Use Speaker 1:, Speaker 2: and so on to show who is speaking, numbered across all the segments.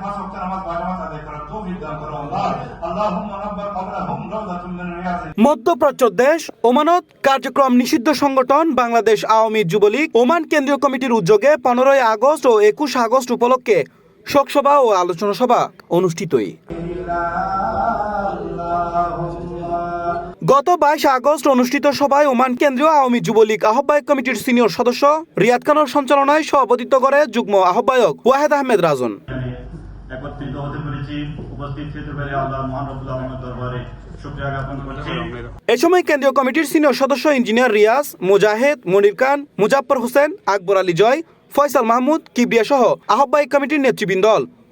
Speaker 1: 5 ওয়াক্ত নামাজ জামাত আদায় করার তৌফিক দান করো আল্লাহ। আল্লাহুম্মা রাব্বাল কবরহুম রাওযাতুম মিন রিয়াযিল।
Speaker 2: মধ্যপ্রাচ্য দেশ ওমানত কার্যক্রম নিষিদ্ধ সংগঠন বাংলাদেশ আওয়ামী যুবলীগ ওমান কেন্দ্রীয় কমিটির উদ্যোগে 15 আগস্ট ও 21 আগস্ট উপলক্ষে শোকসভা ও আলোচনা সভা অনুষ্ঠিতই। গত 22 আগস্ট অনুষ্ঠিত সভায় ওমান কেন্দ্রীয় আওয়ামী যুবলীগ আহ্বায়ক কমিটির সিনিয়র সদস্য রিয়াদ খানের সঞ্চালনায় সভাপতিত্ব করে যুগ্ম আহ্বায়ক ওয়াহেদ আহমেদ রাজন।
Speaker 3: একত্রিত হতে পেরেছি, উপস্থিত হতে পেরে আল্লাহ মহান রব্বুল আলামিনের দরবারে শুকরিয়া জ্ঞাপন করছি।
Speaker 2: এ সময় কেন্দ্রীয় কমিটির সিনিয়র সদস্য ইঞ্জিনিয়ার রিয়াজ, মুজাহিদ, মনির খান, মুজাফফর হোসেন, আকবর আলী জয়, ফয়সাল মাহমুদ, কিবরিয়া সহ আহ্বায়ক কমিটির নেতৃবৃন্দ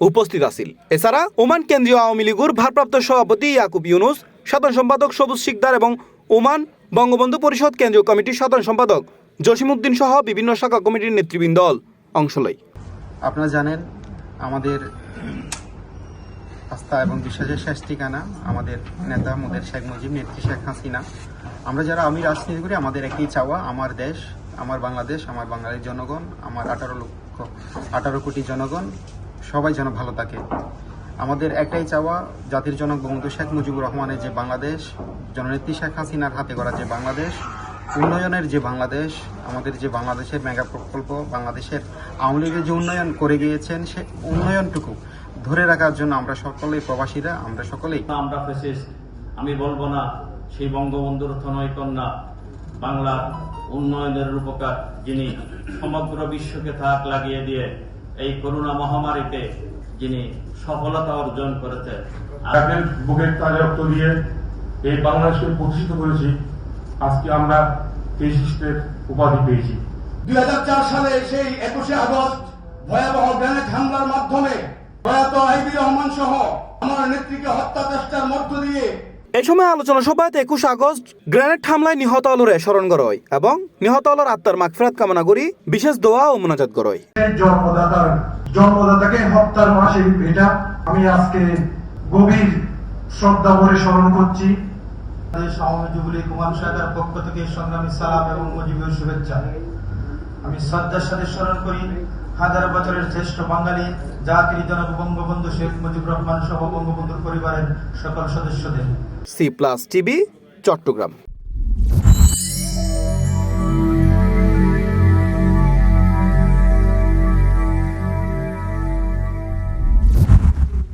Speaker 2: উপস্থিত আছিল। এছাড়া ওমান কেন্দ্রীয় আওয়ামী লীগের ভারপ্রাপ্ত সভাপতি ইয়াকুব ইউনুস, সাধারণ সম্পাদক সবুজ শিকদার এবং ওমান বঙ্গবন্ধু পরিষদ কেন্দ্রীয় কমিটির সাধারণ সম্পাদক জসিমউদ্দিন সহ বিভিন্ন শাখা কমিটির নেতৃবৃন্দ অংশ লয়।
Speaker 4: আপনারা জানেন আমাদের আস্থা এবং বিশ্বাসের শেষ ঠিকানা আমাদের নেতা মোদের শেখ মুজিব, নেত্রী শেখ হাসিনা। আমরা যারা আমি রাজনীতি করি আমাদের একই চাওয়া, আমার দেশ, আমার বাংলাদেশ, আমার বাঙালির জনগণ, আমার 18 কোটি জনগণ সবাই যেন ভালো থাকে। আমাদের একটাই চাওয়া, জাতির জনক বঙ্গবন্ধু শেখ মুজিবুর রহমানের যে বাংলাদেশ, জননেত্রী শেখ হাসিনার হাতে গড়া যে বাংলাদেশ, উন্নয়নের যে বাংলাদেশ, আমাদের যে বাংলাদেশের মেগা প্রকল্প, বাংলাদেশের আওয়ামী লীগের যে উন্নয়ন করে গিয়েছেন সে উন্নয়নটুকু ধরে রাখার জন্য আমরা সকলেই প্রবাসীরা, আমরা সকলেই
Speaker 3: আমরা ফ্যাসিস্ট আমি বলবো না, সেই বঙ্গবন্ধুর তনয় কন্যা, বাংলার উন্নয়নের রূপকার, যিনি সমগ্র বিশ্বকে থাক লাগিয়ে দিয়ে এই করোনা মহামারীতে যিনি সফলতা অর্জন করেছে।
Speaker 1: তাদের বুকের তাজা রক্ত দিয়ে এই বাংলাদেশকে প্রতিষ্ঠিত করেছি। আজকে আমরা ফ্যাসিস্টের উপাধি পেয়েছি।
Speaker 5: 2004 সালে সেই 21 আগস্ট ভয়াবহ গ্রেনেড হামলার মাধ্যমে প্রয়াত আইবি রহমান সহ আমার নেত্রীকে হত্যা চেষ্টার মধ্য দিয়ে
Speaker 2: এই সময় আলোচনা সভায় 21 আগস্ট গ্রেনেড হামলায় নিহত আলোরে স্মরণ করয় এবং নিহত আলোর আত্মার মাগফিরাত কামনা করি বিশেষ দোয়া ও মোনাজাত করয়।
Speaker 1: জন্মদাতাকে হত্যার মাসে এটা আমি আজকে গভীর শ্রদ্ধা ভরে স্মরণ করছি।
Speaker 5: আওয়ামী যুবলীগ ওমান শাখার পক্ষ থেকে সংগ্রামী সালাম এবং মুজিবের শুভেচ্ছা আমি শ্রদ্ধার সাথে স্মরণ করি হাজার বছরের শ্রেষ্ঠ বাঙালি জাতির জনক বঙ্গবন্ধু শেখ মুজিবুর রহমান সহ বঙ্গবন্ধুর পরিবারের সকল সদস্যদের।
Speaker 2: C+ TV, Chittagong.